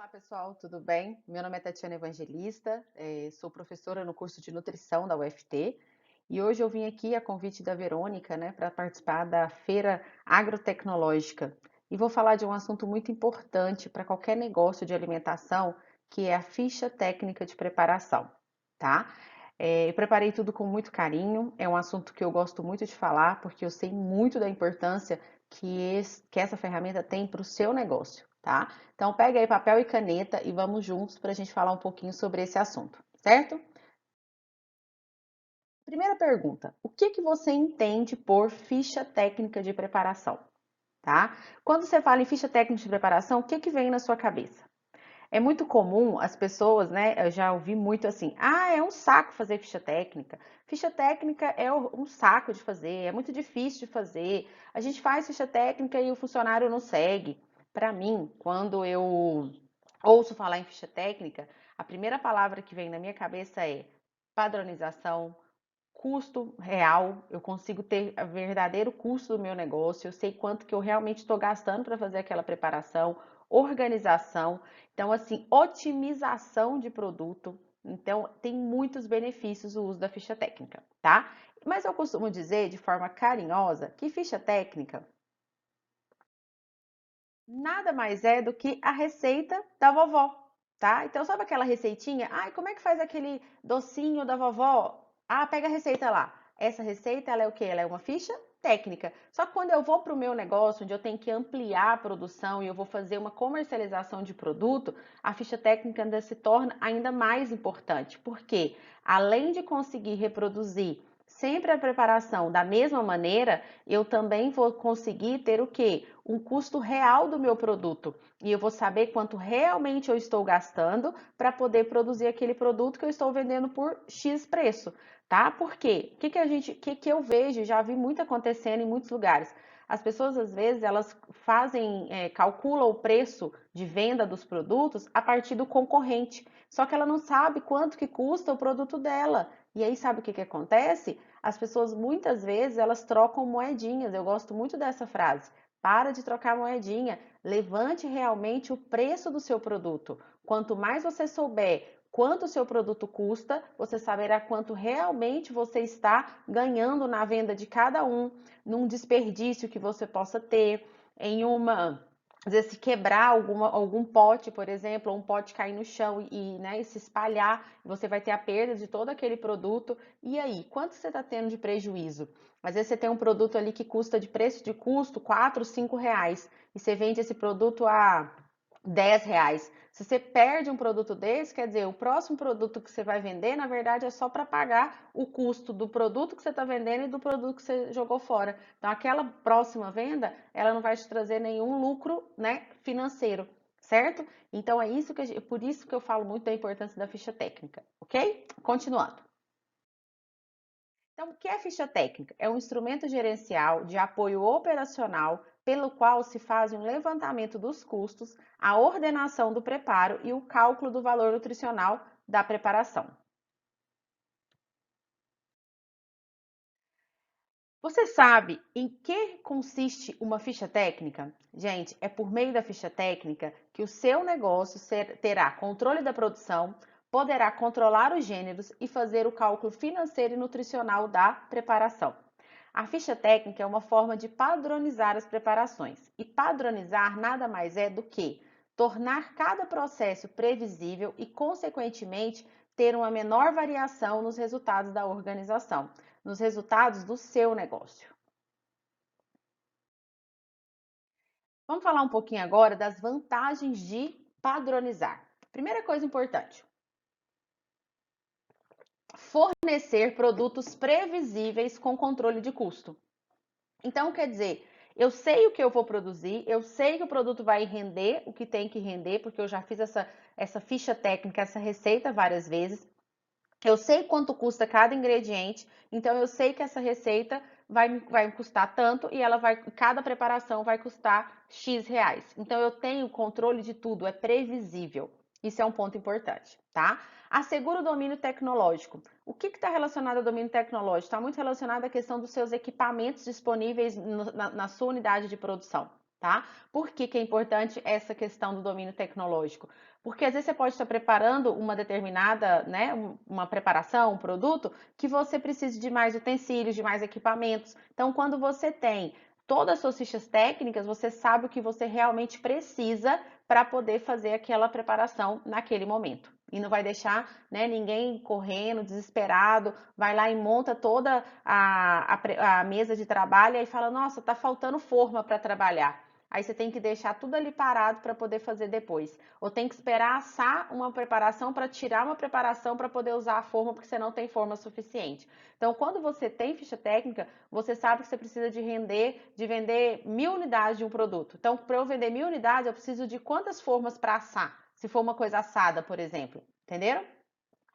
Olá, pessoal, tudo bem? Meu nome é Tatiana Evangelista, sou professora no curso de nutrição da UFT e hoje eu vim aqui a convite da Verônica, né, para participar da Feira Agrotecnológica e vou falar de um assunto muito importante para qualquer negócio de alimentação, que é a ficha técnica de preparação, tá? Eu preparei tudo com muito carinho, é um assunto que eu gosto muito de falar, porque eu sei muito da importância que essa ferramenta tem para o seu negócio, tá? Então, pega aí papel e caneta e vamos juntos para a gente falar um pouquinho sobre esse assunto, certo? Primeira pergunta: o que você entende por ficha técnica de preparação, tá? Quando você fala em ficha técnica de preparação, o que vem na sua cabeça? É muito comum as pessoas, né? Eu já ouvi muito assim: ah, é um saco fazer ficha técnica. Ficha técnica é um saco de fazer, é muito difícil de fazer. A gente faz ficha técnica e o funcionário não segue. Para mim, quando eu ouço falar em ficha técnica, a primeira palavra que vem na minha cabeça é padronização, custo real. Eu consigo ter o verdadeiro custo do meu negócio, eu sei quanto que eu realmente estou gastando para fazer aquela preparação, organização, então assim, otimização de produto. Então, tem muitos benefícios o uso da ficha técnica, tá? Mas eu costumo dizer de forma carinhosa que ficha técnica nada mais é do que a receita da vovó, tá? Então, sabe aquela receitinha? Ai, como é que faz aquele docinho da vovó? Ah, pega a receita lá. Essa receita, ela é o quê? Ela é uma ficha técnica. Só que quando eu vou para o meu negócio, onde eu tenho que ampliar a produção e eu vou fazer uma comercialização de produto, a ficha técnica ainda se torna ainda mais importante. Porque, além de conseguir reproduzir sempre a preparação da mesma maneira, eu também vou conseguir ter o quê? Um custo real do meu produto. E eu vou saber quanto realmente eu estou gastando para poder produzir aquele produto que eu estou vendendo por X preço, tá? Por quê? O que eu vejo, já vi muito acontecendo em muitos lugares. As pessoas, às vezes, elas calculam o preço de venda dos produtos a partir do concorrente. Só que ela não sabe quanto que custa o produto dela. E aí, sabe o que acontece? As pessoas, muitas vezes, elas trocam moedinhas. Eu gosto muito dessa frase. Para de trocar moedinha. Levante realmente o preço do seu produto. Quanto mais você souber quanto o seu produto custa, você saberá quanto realmente você está ganhando na venda de cada um, num desperdício que você possa ter, em uma às vezes se quebrar algum pote, por exemplo, ou um pote cair no chão né, e se espalhar, você vai ter a perda de todo aquele produto. E aí, quanto você está tendo de prejuízo? Às vezes você tem um produto ali que custa de preço de custo 4, 5 reais e você vende esse produto a 10 reais. Se você perde um produto desse, quer dizer, o próximo produto que você vai vender, na verdade, é só para pagar o custo do produto que você está vendendo e do produto que você jogou fora. Então, aquela próxima venda, ela não vai te trazer nenhum lucro, né, financeiro, certo? Então, por isso que eu falo muito da importância da ficha técnica, ok? Continuando. Então, o que é ficha técnica? É um instrumento gerencial de apoio operacional pelo qual se faz um levantamento dos custos, a ordenação do preparo e o cálculo do valor nutricional da preparação. Você sabe em que consiste uma ficha técnica? Gente, é por meio da ficha técnica que o seu negócio terá controle da produção, poderá controlar os gêneros e fazer o cálculo financeiro e nutricional da preparação. A ficha técnica é uma forma de padronizar as preparações. E padronizar nada mais é do que tornar cada processo previsível e, consequentemente, ter uma menor variação nos resultados da organização, nos resultados do seu negócio. Vamos falar um pouquinho agora das vantagens de padronizar. Primeira coisa importante: fornecer produtos previsíveis com controle de custo. Então, quer dizer, eu sei o que eu vou produzir, eu sei que o produto vai render o que tem que render, porque eu já fiz essa ficha técnica, essa receita várias vezes. Eu sei quanto custa cada ingrediente, então eu sei que essa receita vai custar tanto e cada preparação vai custar X reais. Então eu tenho controle de tudo, é previsível. Isso é um ponto importante, tá? Assegura o domínio tecnológico. O que está relacionado ao domínio tecnológico? Está muito relacionado à questão dos seus equipamentos disponíveis na sua unidade de produção. tá? Por que que é importante essa questão do domínio tecnológico? Porque às vezes você pode estar preparando uma determinada, né, uma preparação, um produto, que você precisa de mais utensílios, de mais equipamentos. Então, quando você tem todas as suas fichas técnicas, você sabe o que você realmente precisa para poder fazer aquela preparação naquele momento. E não vai deixar, né, ninguém correndo, desesperado, vai lá e monta toda a mesa de trabalho e fala, nossa, tá faltando forma para trabalhar. Aí você tem que deixar tudo ali parado para poder fazer depois. Ou tem que esperar assar uma preparação para tirar uma preparação para poder usar a forma, porque você não tem forma suficiente. Então, quando você tem ficha técnica, você sabe que você precisa de vender 1000 unidades de um produto. Então, para eu vender 1000 unidades, eu preciso de quantas formas para assar? Se for uma coisa assada, por exemplo. Entenderam?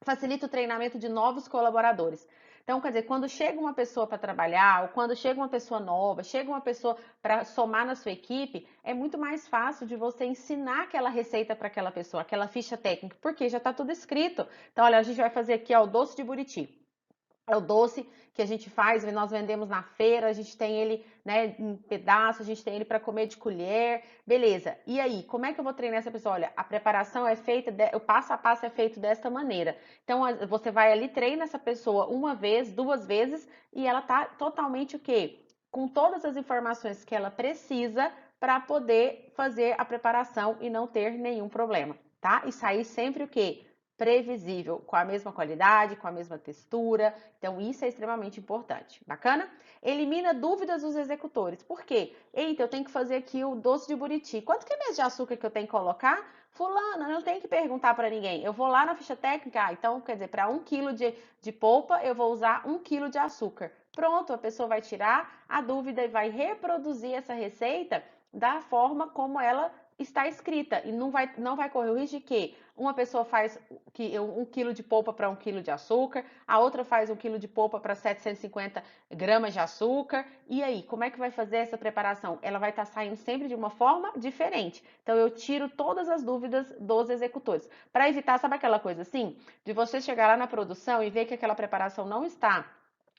Facilita o treinamento de novos colaboradores. Então, quer dizer, quando chega uma pessoa para trabalhar, ou quando chega uma pessoa nova, chega uma pessoa para somar na sua equipe, é muito mais fácil de você ensinar aquela receita para aquela pessoa, aquela ficha técnica, porque já está tudo escrito. Então, olha, a gente vai fazer aqui ó, o doce de buriti. É o doce que a gente faz, nós vendemos na feira, a gente tem ele, né, em pedaço, a gente tem ele para comer de colher, beleza. E aí, como é que eu vou treinar essa pessoa? Olha, a preparação é feita, o passo a passo é feito desta maneira. Então, você vai ali, treina essa pessoa uma vez, duas vezes, e ela tá totalmente o quê? Com todas as informações que ela precisa para poder fazer a preparação e não ter nenhum problema, tá? E sair sempre o quê? Previsível, com a mesma qualidade, com a mesma textura. Então, isso é extremamente importante. Bacana? Elimina dúvidas dos executores. Por quê? Eita, eu tenho que fazer aqui o doce de buriti. Quanto que é mesmo de açúcar que eu tenho que colocar? Fulana, não tenho que perguntar para ninguém. Eu vou lá na ficha técnica, então, quer dizer, para 1 quilo de polpa, eu vou usar 1 quilo de açúcar. Pronto, a pessoa vai tirar a dúvida e vai reproduzir essa receita da forma como ela está escrita. E não vai correr o risco de que uma pessoa faz 1 quilo de polpa para 1 quilo de açúcar, a outra faz 1 quilo de polpa para 750 gramas de açúcar. E aí, como é que vai fazer essa preparação? Ela vai estar saindo sempre de uma forma diferente. Então, eu tiro todas as dúvidas dos executores. Para evitar, sabe aquela coisa assim? De você chegar lá na produção e ver que aquela preparação não está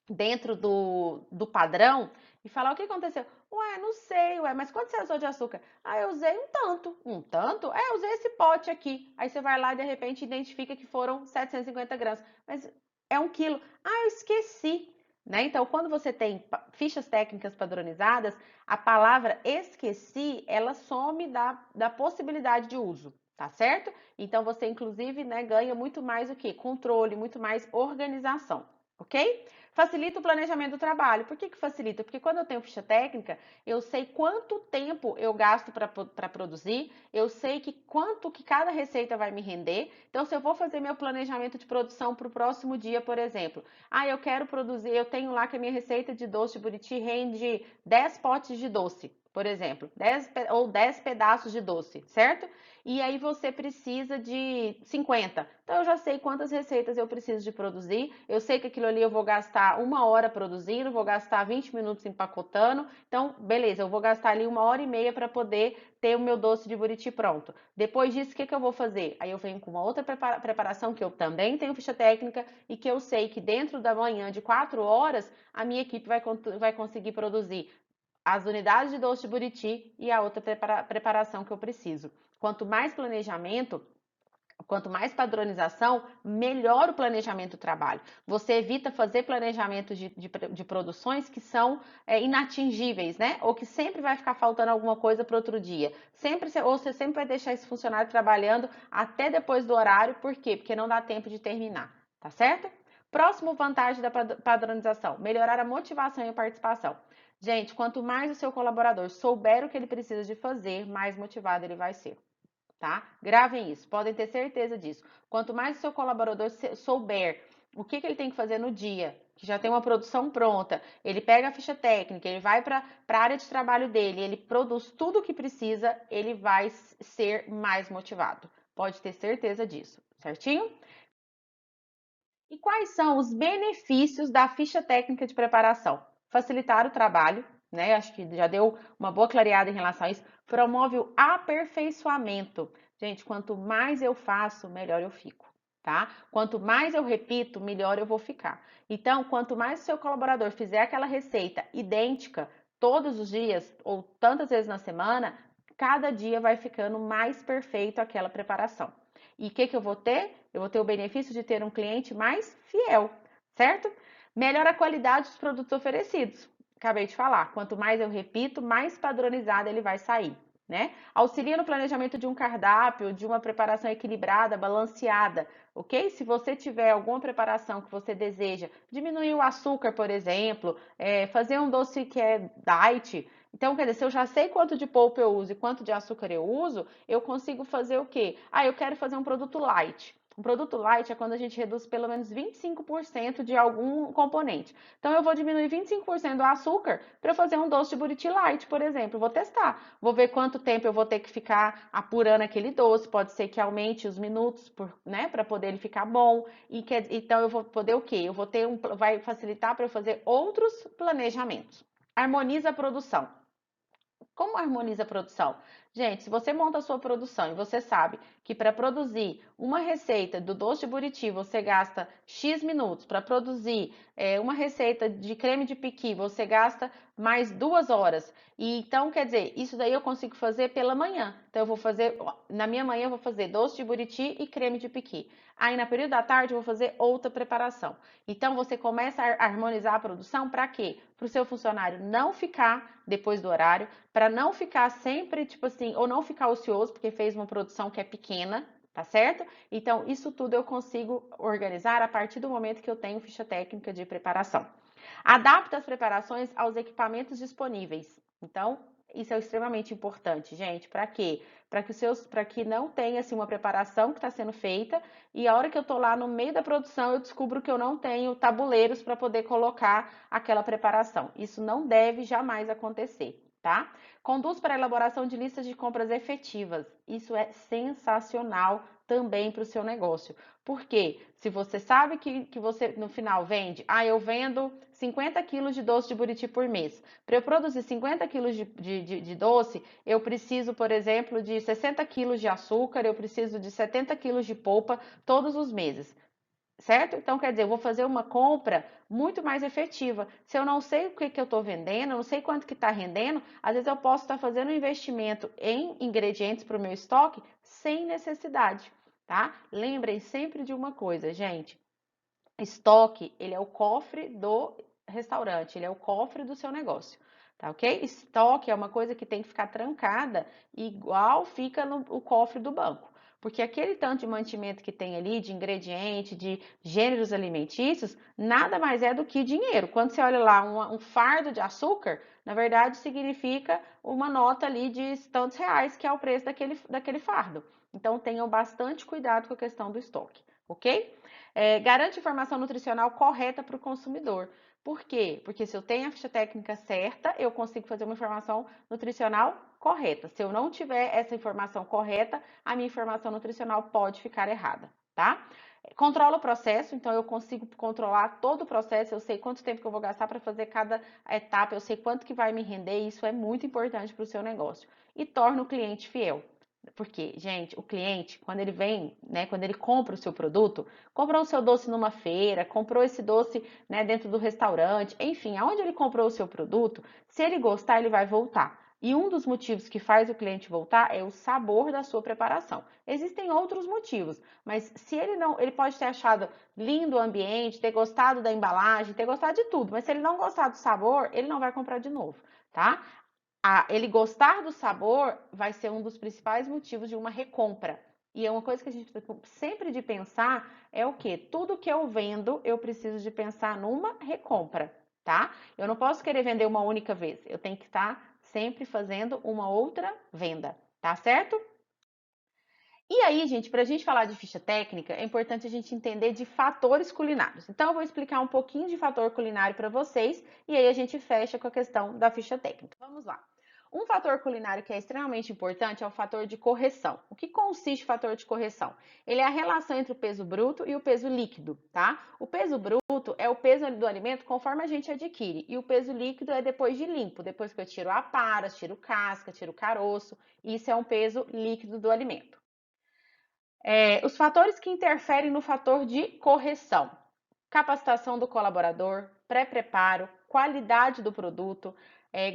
dentro do padrão e falar o que aconteceu. Ué, não sei, ué, mas quanto você usou de açúcar? Ah, eu usei um tanto. Um tanto? É, eu usei esse pote aqui. Aí você vai lá e de repente identifica que foram 750 gramas. Mas é 1 quilo. Ah, eu esqueci. Né? Então, quando você tem fichas técnicas padronizadas, a palavra esqueci, ela some da possibilidade de uso, tá certo? Então, você, inclusive, né, ganha muito mais o quê? Controle, muito mais organização, ok? Facilita o planejamento do trabalho. Por que que facilita? Porque quando eu tenho ficha técnica, eu sei quanto tempo eu gasto para produzir, eu sei que quanto que cada receita vai me render. Então, se eu vou fazer meu planejamento de produção para o próximo dia, por exemplo, eu quero produzir, eu tenho lá que a minha receita de doce de buriti rende 10 potes de doce, por exemplo, 10 pedaços de doce, certo? E aí você precisa de 50. Então eu já sei quantas receitas eu preciso de produzir, eu sei que aquilo ali eu vou gastar 1 hora produzindo, vou gastar 20 minutos empacotando, então beleza, eu vou gastar ali 1 hora e meia para poder ter o meu doce de buriti pronto. Depois disso, o que que eu vou fazer? Aí eu venho com uma outra preparação que eu também tenho ficha técnica e que eu sei que dentro da manhã de 4 horas a minha equipe vai conseguir produzir as unidades de doce de buriti e a outra preparação que eu preciso. Quanto mais planejamento, quanto mais padronização, melhor o planejamento do trabalho. Você evita fazer planejamentos de produções que são inatingíveis, né? Ou que sempre vai ficar faltando alguma coisa para outro dia. Ou você sempre vai deixar esse funcionário trabalhando até depois do horário, por quê? Porque não dá tempo de terminar, tá certo? Próximo vantagem da padronização: melhorar a motivação e a participação. Gente, quanto mais o seu colaborador souber o que ele precisa de fazer, mais motivado ele vai ser, tá? Gravem isso, podem ter certeza disso. Quanto mais o seu colaborador souber o que ele tem que fazer no dia, que já tem uma produção pronta, ele pega a ficha técnica, ele vai para a área de trabalho dele, ele produz tudo o que precisa, ele vai ser mais motivado. Pode ter certeza disso, certinho? E quais são os benefícios da ficha técnica de preparação? Facilitar o trabalho, né? Acho que já deu uma boa clareada em relação a isso. Promove o aperfeiçoamento. Gente, quanto mais eu faço, melhor eu fico, tá? Quanto mais eu repito, melhor eu vou ficar. Então, quanto mais o seu colaborador fizer aquela receita idêntica, todos os dias ou tantas vezes na semana, cada dia vai ficando mais perfeito aquela preparação. E o que que eu vou ter? Eu vou ter o benefício de ter um cliente mais fiel, certo? Melhora a qualidade dos produtos oferecidos. Acabei de falar, quanto mais eu repito, mais padronizado ele vai sair, né? Auxilia no planejamento de um cardápio, de uma preparação equilibrada, balanceada, ok? Se você tiver alguma preparação que você deseja diminuir o açúcar, por exemplo, fazer um doce que é diet. Então, quer dizer, se eu já sei quanto de polpa eu uso e quanto de açúcar eu uso, eu consigo fazer o quê? Ah, eu quero fazer um produto light. Um produto light é quando a gente reduz pelo menos 25% de algum componente. Então, eu vou diminuir 25% do açúcar para fazer um doce de buriti light, por exemplo. Vou testar. Vou ver quanto tempo eu vou ter que ficar apurando aquele doce. Pode ser que aumente os minutos, né, para poder ele ficar bom. Então, eu vou poder o quê? Vai facilitar para eu fazer outros planejamentos. Harmoniza a produção. Como harmoniza a produção? Gente, se você monta a sua produção e você sabe que para produzir uma receita do doce de buriti você gasta X minutos, para produzir uma receita de creme de piqui você gasta mais 2 horas. E então, quer dizer, isso daí eu consigo fazer pela manhã. Então, na minha manhã eu vou fazer doce de buriti e creme de piqui. Aí, na período da tarde, eu vou fazer outra preparação. Então, você começa a harmonizar a produção para quê? Para o seu funcionário não ficar depois do horário, para não ficar sempre, tipo assim, ou não ficar ocioso, porque fez uma produção que é pequena, tá certo? Então, isso tudo eu consigo organizar a partir do momento que eu tenho ficha técnica de preparação. Adapta as preparações aos equipamentos disponíveis. Então, isso é extremamente importante, gente. Para quê? Para que não tenha assim uma preparação que está sendo feita e a hora que eu estou lá no meio da produção eu descubro que eu não tenho tabuleiros para poder colocar aquela preparação. Isso não deve jamais acontecer, tá? Conduz para a elaboração de listas de compras efetivas. Isso é sensacional também para o seu negócio. Porque se você sabe que você no final vende, eu vendo 50 quilos de doce de buriti por mês. Para eu produzir 50 quilos de doce, eu preciso, por exemplo, de 60 quilos de açúcar, eu preciso de 70 quilos de polpa todos os meses. Certo? Então, quer dizer, eu vou fazer uma compra muito mais efetiva. Se eu não sei o que eu estou vendendo, eu não sei quanto que está rendendo, às vezes eu posso estar fazendo um investimento em ingredientes para o meu estoque sem necessidade, tá? Lembrem sempre de uma coisa, gente. Estoque, ele é o cofre do restaurante, ele é o cofre do seu negócio, tá ok? Estoque é uma coisa que tem que ficar trancada, igual fica no o cofre do banco. Porque aquele tanto de mantimento que tem ali, de ingrediente, de gêneros alimentícios, nada mais é do que dinheiro. Quando você olha lá um fardo de açúcar, na verdade significa uma nota ali de tantos reais, que é o preço daquele fardo. Então tenham bastante cuidado com a questão do estoque, ok? Garante informação nutricional correta para o consumidor. Por quê? Porque se eu tenho a ficha técnica certa, eu consigo fazer uma informação nutricional correta. Se eu não tiver essa informação correta, a minha informação nutricional pode ficar errada, tá? Controla o processo, então eu consigo controlar todo o processo, eu sei quanto tempo que eu vou gastar para fazer cada etapa, eu sei quanto que vai me render, e isso é muito importante para o seu negócio. E torna o cliente fiel. Porque, gente, o cliente, quando ele vem, né, quando ele compra o seu produto, comprou o seu doce numa feira, comprou esse doce, né, dentro do restaurante, enfim, aonde ele comprou o seu produto, se ele gostar, ele vai voltar. E um dos motivos que faz o cliente voltar é o sabor da sua preparação. Existem outros motivos, mas se ele não, ele pode ter achado lindo o ambiente, ter gostado da embalagem, ter gostado de tudo, mas se ele não gostar do sabor, ele não vai comprar de novo, tá? Ele gostar do sabor vai ser um dos principais motivos de uma recompra. E é uma coisa que a gente precisa sempre de pensar é o quê? Tudo que eu vendo, eu preciso de pensar numa recompra, tá? Eu não posso querer vender uma única vez. Eu tenho que estar sempre fazendo uma outra venda, tá certo? E aí, gente, para a gente falar de ficha técnica, é importante a gente entender de fatores culinários. Então, eu vou explicar um pouquinho de fator culinário para vocês e aí a gente fecha com a questão da ficha técnica. Vamos lá. Um fator culinário que é extremamente importante é o fator de correção. O que consiste o fator de correção? Ele é a relação entre o peso bruto e o peso líquido, tá? O peso bruto é o peso do alimento conforme a gente adquire e o peso líquido é depois de limpo, depois que eu tiro a paras, tiro casca, tiro caroço. Isso é um peso líquido do alimento. Os fatores que interferem no fator de correção: capacitação do colaborador, pré-preparo, qualidade do produto,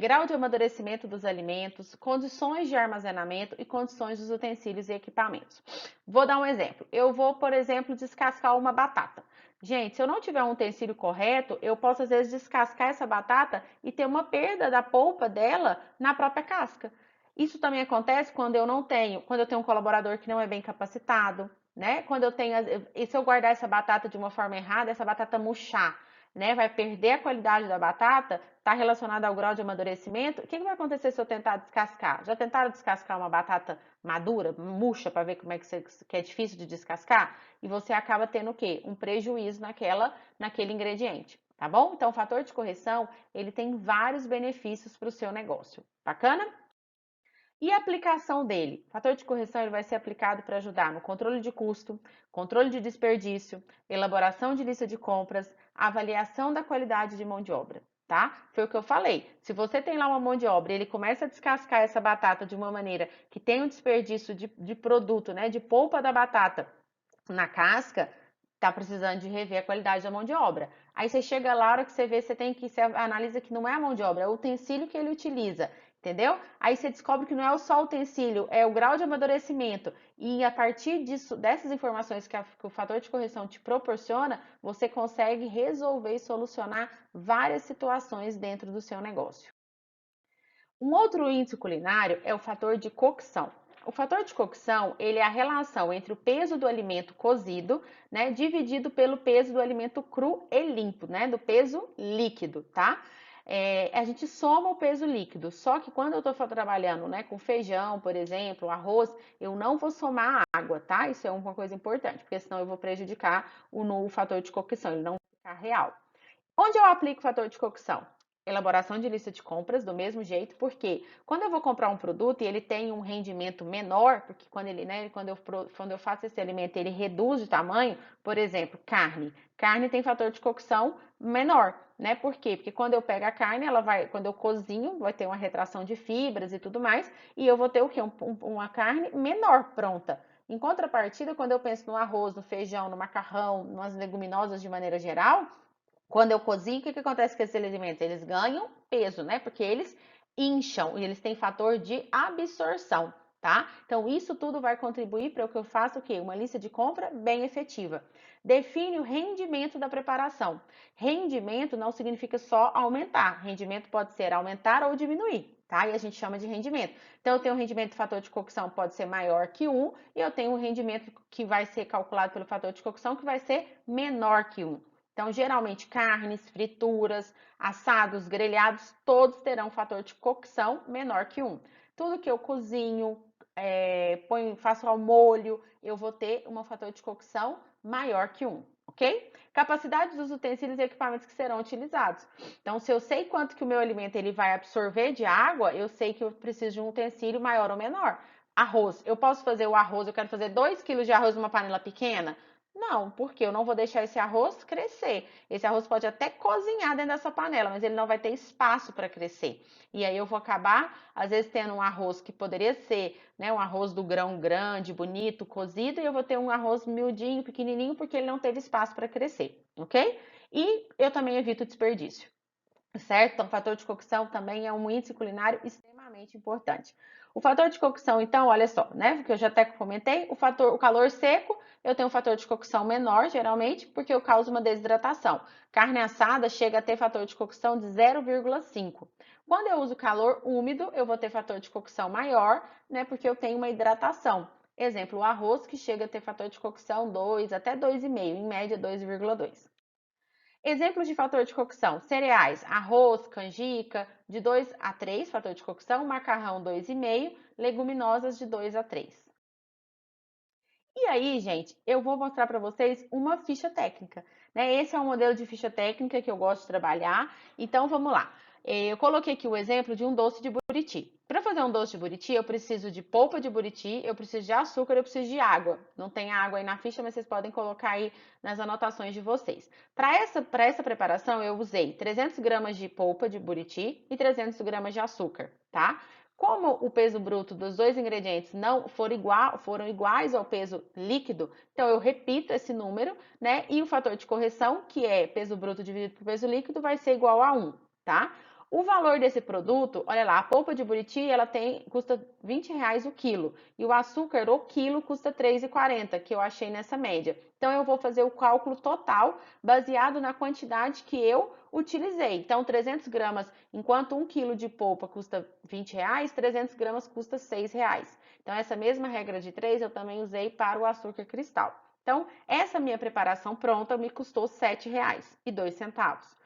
grau de amadurecimento dos alimentos, condições de armazenamento e condições dos utensílios e equipamentos. Vou dar um exemplo. Eu vou, por exemplo, descascar uma batata. Gente, se eu não tiver um utensílio correto, eu posso às vezes descascar essa batata e ter uma perda da polpa dela na própria casca. Isso também acontece quando eu tenho um colaborador que não é bem capacitado, né? Quando eu tenho, e se eu guardar essa batata de uma forma errada, essa batata murchar, né? Vai perder a qualidade da batata, está relacionado ao grau de amadurecimento. O que vai acontecer se eu tentar descascar? Já tentaram descascar uma batata madura, murcha, para ver como é que é difícil de descascar? E você acaba tendo o quê? Um prejuízo naquele ingrediente, tá bom? Então, o fator de correção, ele tem vários benefícios para o seu negócio. Bacana? E a aplicação dele? O fator de correção ele vai ser aplicado para ajudar no controle de custo, controle de desperdício, elaboração de lista de compras, avaliação da qualidade de mão de obra, tá? Foi o que eu falei. Se você tem lá uma mão de obra e ele começa a descascar essa batata de uma maneira que tem um desperdício de produto, né, de polpa da batata na casca, tá precisando de rever a qualidade da mão de obra. Aí você chega lá, a hora que você vê, você analisa que não é a mão de obra, é o utensílio que ele utiliza, entendeu? Aí você descobre que não é só o utensílio, é o grau de amadurecimento. E a partir dessas informações que o fator de correção te proporciona, você consegue resolver e solucionar várias situações dentro do seu negócio. Um outro índice culinário é o fator de cocção. O fator de cocção, ele é a relação entre o peso do alimento cozido, né, dividido pelo peso do alimento cru e limpo, né, do peso líquido, tá? A gente soma o peso líquido, só que quando eu estou trabalhando, né, com feijão, por exemplo, arroz, eu não vou somar água, tá? Isso é uma coisa importante, porque senão eu vou prejudicar o fator de cocção, ele não vai ficar real. Onde eu aplico o fator de cocção? Elaboração de lista de compras, do mesmo jeito, porque quando eu vou comprar um produto e ele tem um rendimento menor, porque quando eu faço esse alimento, ele reduz de tamanho, por exemplo, carne. Carne tem fator de cocção menor, né? Por quê? Porque quando eu pego a carne, quando eu cozinho, vai ter uma retração de fibras e tudo mais, e eu vou ter o quê? Uma carne menor pronta. Em contrapartida, quando eu penso no arroz, no feijão, no macarrão, nas leguminosas de maneira geral, quando eu cozinho, o que acontece com esses alimentos? Eles ganham peso, né? Porque eles incham e eles têm fator de absorção, tá? Então, isso tudo vai contribuir para que eu faça o quê? Uma lista de compra bem efetiva. Define o rendimento da preparação. Rendimento não significa só aumentar. Rendimento pode ser aumentar ou diminuir, tá? E a gente chama de rendimento. Então, eu tenho um rendimento do fator de cocção pode ser maior que 1 e eu tenho um rendimento que vai ser calculado pelo fator de cocção que vai ser menor que 1. Então, geralmente, carnes, frituras, assados, grelhados, todos terão um fator de cocção menor que 1. Tudo que eu cozinho, faço ao molho, eu vou ter um fator de cocção maior que 1, ok? Capacidade dos utensílios e equipamentos que serão utilizados. Então, se eu sei quanto que o meu alimento ele vai absorver de água, eu sei que eu preciso de um utensílio maior ou menor. Arroz, eu posso fazer o arroz, eu quero fazer 2 quilos de arroz numa panela pequena? Não, porque eu não vou deixar esse arroz crescer. Esse arroz pode até cozinhar dentro dessa panela, mas ele não vai ter espaço para crescer. E aí eu vou acabar, às vezes, tendo um arroz que poderia ser, né, um arroz do grão grande, bonito, cozido, e eu vou ter um arroz miudinho, pequenininho, porque ele não teve espaço para crescer, ok? E eu também evito desperdício, certo? Então, o fator de cocção também é um índice culinário extremamente importante. O fator de cocção, então, olha só, né? Que eu já até comentei, o calor seco, eu tenho um fator de cocção menor, geralmente, porque eu causo uma desidratação. Carne assada chega a ter fator de cocção de 0,5. Quando eu uso calor úmido, eu vou ter fator de cocção maior, né? Porque eu tenho uma hidratação. Exemplo, o arroz que chega a ter fator de cocção 2 até 2,5, em média 2,2. Exemplos de fator de cocção: cereais, arroz, canjica, de 2 a 3, fator de cocção, macarrão 2,5, leguminosas de 2 a 3. E aí, gente, eu vou mostrar para vocês uma ficha técnica, né? Esse é um modelo de ficha técnica que eu gosto de trabalhar. Então, vamos lá. Eu coloquei aqui o exemplo de um doce de buriti. Para fazer um doce de buriti, eu preciso de polpa de buriti, eu preciso de açúcar, eu preciso de água. Não tem água aí na ficha, mas vocês podem colocar aí nas anotações de vocês. Para essa preparação, eu usei 300 gramas de polpa de buriti e 300 gramas de açúcar, tá? Como o peso bruto dos dois ingredientes não foram iguais ao peso líquido, então eu repito esse número, né? E o fator de correção, que é peso bruto dividido por peso líquido, vai ser igual a 1, tá? O valor desse produto, olha lá, a polpa de buriti, custa R$ 20 o quilo. E o açúcar, o quilo, custa R$ 3,40, que eu achei nessa média. Então, eu vou fazer o cálculo total baseado na quantidade que eu utilizei. Então, 300 gramas, enquanto 1 quilo de polpa custa R$ 20, 300 gramas custa R$ 6. Então, essa mesma regra de 3 eu também usei para o açúcar cristal. Então, essa minha preparação pronta me custou R$ 7,02.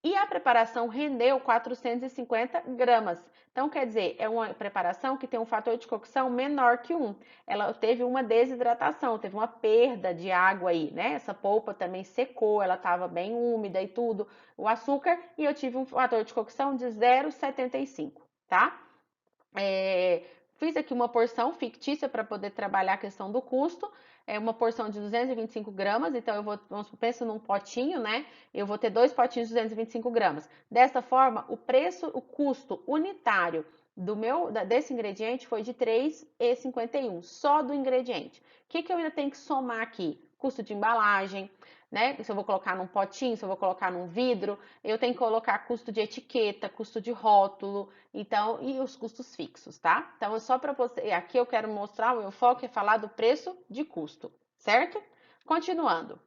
E a preparação rendeu 450 gramas. Então, quer dizer, é uma preparação que tem um fator de cocção menor que 1. Ela teve uma desidratação, teve uma perda de água aí, né? Essa polpa também secou, ela estava bem úmida e tudo, o açúcar, e eu tive um fator de cocção de 0,75, tá? Fiz aqui uma porção fictícia para poder trabalhar a questão do custo. É uma porção de 225 gramas, então pensa num potinho, né? Eu vou ter 2 potinhos de 225 gramas. Dessa forma, o custo unitário desse ingrediente foi de R$ 3,51, só do ingrediente. O que eu ainda tenho que somar aqui? Custo de embalagem, né? Se eu vou colocar num potinho, se eu vou colocar num vidro, eu tenho que colocar custo de etiqueta, custo de rótulo, então, e os custos fixos, tá? Então, é só para você. Aqui eu quero mostrar, o meu foco é falar do preço de custo, certo? Continuando.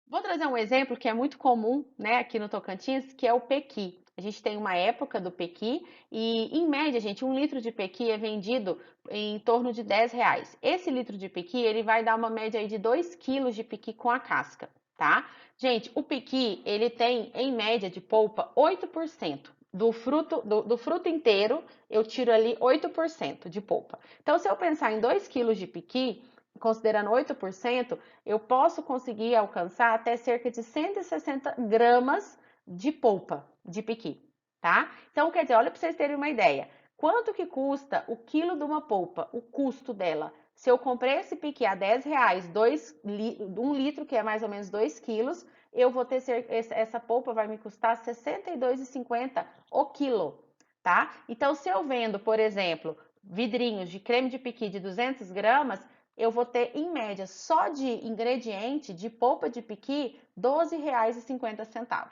Vou trazer um exemplo que é muito comum, né, aqui no Tocantins, que é o pequi. A gente tem uma época do pequi e, em média, gente, 1 litro de pequi é vendido em torno de R$ 10. Esse litro de pequi, ele vai dar uma média aí de 2 quilos de pequi com a casca, tá? Gente, o pequi, ele tem, em média de polpa, 8%. Do fruto inteiro, eu tiro ali 8% de polpa. Então, se eu pensar em 2 quilos de pequi, considerando 8%, eu posso conseguir alcançar até cerca de 160 gramas de polpa de piqui, tá? Então, quer dizer, olha para vocês terem uma ideia. Quanto que custa o quilo de uma polpa, o custo dela? Se eu comprei esse piqui a R$ 10, 1 litro, que é mais ou menos 2 quilos, eu vou ter essa polpa vai me custar R$ 62,50 o quilo, tá? Então, se eu vendo, por exemplo, vidrinhos de creme de piqui de 200 gramas, eu vou ter, em média, só de ingrediente, de polpa de piqui, R$ 12,50.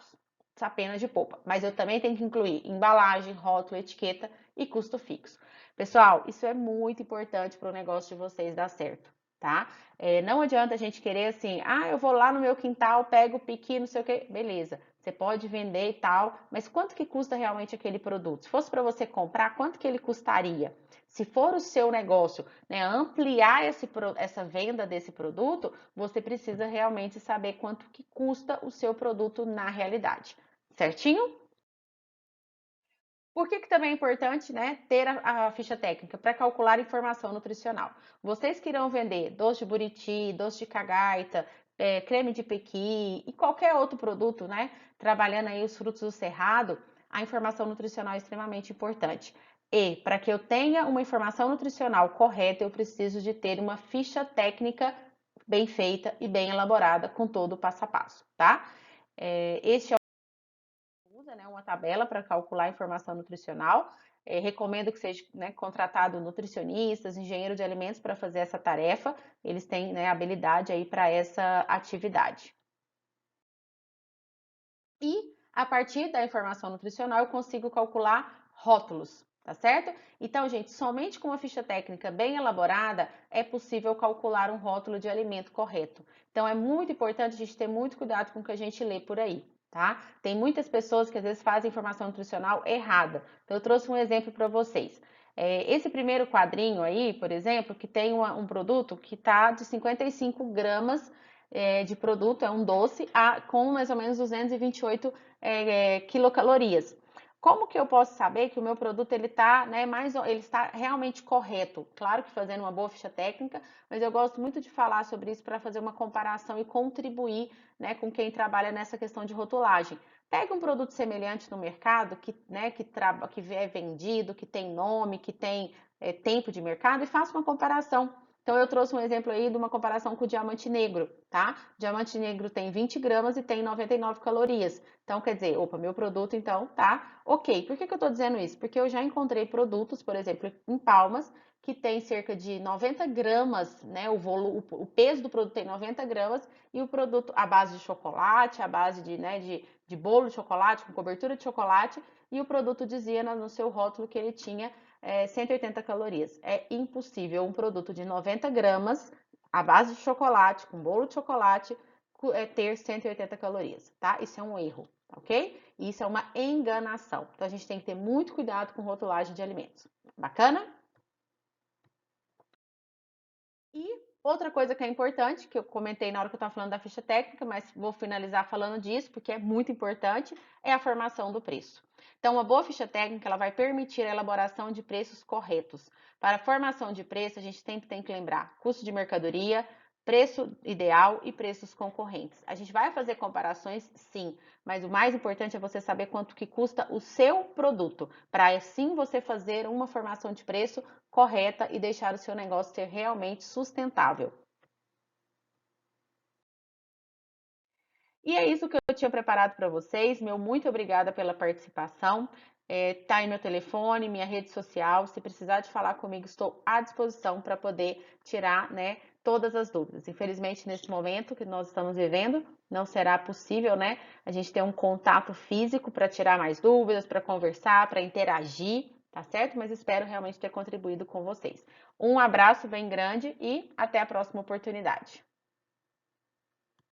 Apenas de polpa. Mas eu também tenho que incluir embalagem, rótulo, etiqueta e custo fixo. Pessoal, isso é muito importante para o negócio de vocês dar certo, tá? Não adianta a gente querer assim, eu vou lá no meu quintal, pego o piqui, não sei o que, beleza. Você pode vender e tal, mas quanto que custa realmente aquele produto? Se fosse para você comprar, quanto que ele custaria? Se for o seu negócio, né, ampliar essa venda desse produto, você precisa realmente saber quanto que custa o seu produto na realidade, certinho? Por que também é importante, né, ter a ficha técnica para calcular informação nutricional? Vocês que irão vender doce de buriti, doce de cagaita, creme de pequi e qualquer outro produto, né, trabalhando aí os frutos do cerrado, a informação nutricional é extremamente importante. E para que eu tenha uma informação nutricional correta, eu preciso de ter uma ficha técnica bem feita e bem elaborada com todo o passo a passo, tá? Este usa, né, uma tabela para calcular a informação nutricional. Recomendo que seja, né, contratado nutricionistas, engenheiro de alimentos para fazer essa tarefa. Eles têm, né, habilidade aí para essa atividade. E a partir da informação nutricional eu consigo calcular rótulos, tá certo? Então, gente, somente com uma ficha técnica bem elaborada é possível calcular um rótulo de alimento correto. Então, é muito importante a gente ter muito cuidado com o que a gente lê por aí, tá? Tem muitas pessoas que às vezes fazem informação nutricional errada. Então, eu trouxe um exemplo para vocês. Esse primeiro quadrinho aí, por exemplo, que tem um produto que está de 55 gramas de produto, é um doce, com mais ou menos 228 quilocalorias. Como que eu posso saber que o meu produto ele está, né, ele está realmente correto? Claro que fazendo uma boa ficha técnica, mas eu gosto muito de falar sobre isso para fazer uma comparação e contribuir, né, com quem trabalha nessa questão de rotulagem. Pega um produto semelhante no mercado né, que é vendido, que tem nome, que tem tempo de mercado e faça uma comparação. Então, eu trouxe um exemplo aí de uma comparação com o diamante negro, tá? O diamante negro tem 20 gramas e tem 99 calorias. Então, quer dizer, opa, meu produto, então, tá ok. Por que eu tô dizendo isso? Porque eu já encontrei produtos, por exemplo, em Palmas, que tem cerca de 90 gramas, né? O peso do produto tem 90 gramas e o produto à base de chocolate, à base de, né, de bolo de chocolate, com cobertura de chocolate, e o produto dizia no seu rótulo que ele tinha 180 calorias. É impossível um produto de 90 gramas à base de chocolate, com bolo de chocolate, ter 180 calorias, tá? Isso é um erro, ok? Isso é uma enganação. Então a gente tem que ter muito cuidado com rotulagem de alimentos. Bacana? E outra coisa que é importante, que eu comentei na hora que eu estava falando da ficha técnica, mas vou finalizar falando disso, porque é muito importante, é a formação do preço. Então, uma boa ficha técnica, ela vai permitir a elaboração de preços corretos. Para a formação de preço, a gente sempre tem que lembrar custo de mercadoria, preço ideal e preços concorrentes. A gente vai fazer comparações, sim, mas o mais importante é você saber quanto que custa o seu produto, para assim você fazer uma formação de preço correta e deixar o seu negócio ser realmente sustentável. E é isso que eu tinha preparado para vocês. Meu muito obrigada pela participação. Tá aí meu telefone, minha rede social. Se precisar de falar comigo, estou à disposição para poder tirar, né, todas as dúvidas. Infelizmente, nesse momento que nós estamos vivendo, não será possível, né, a gente ter um contato físico para tirar mais dúvidas, para conversar, para interagir, tá certo? Mas espero realmente ter contribuído com vocês. Um abraço bem grande e até a próxima oportunidade.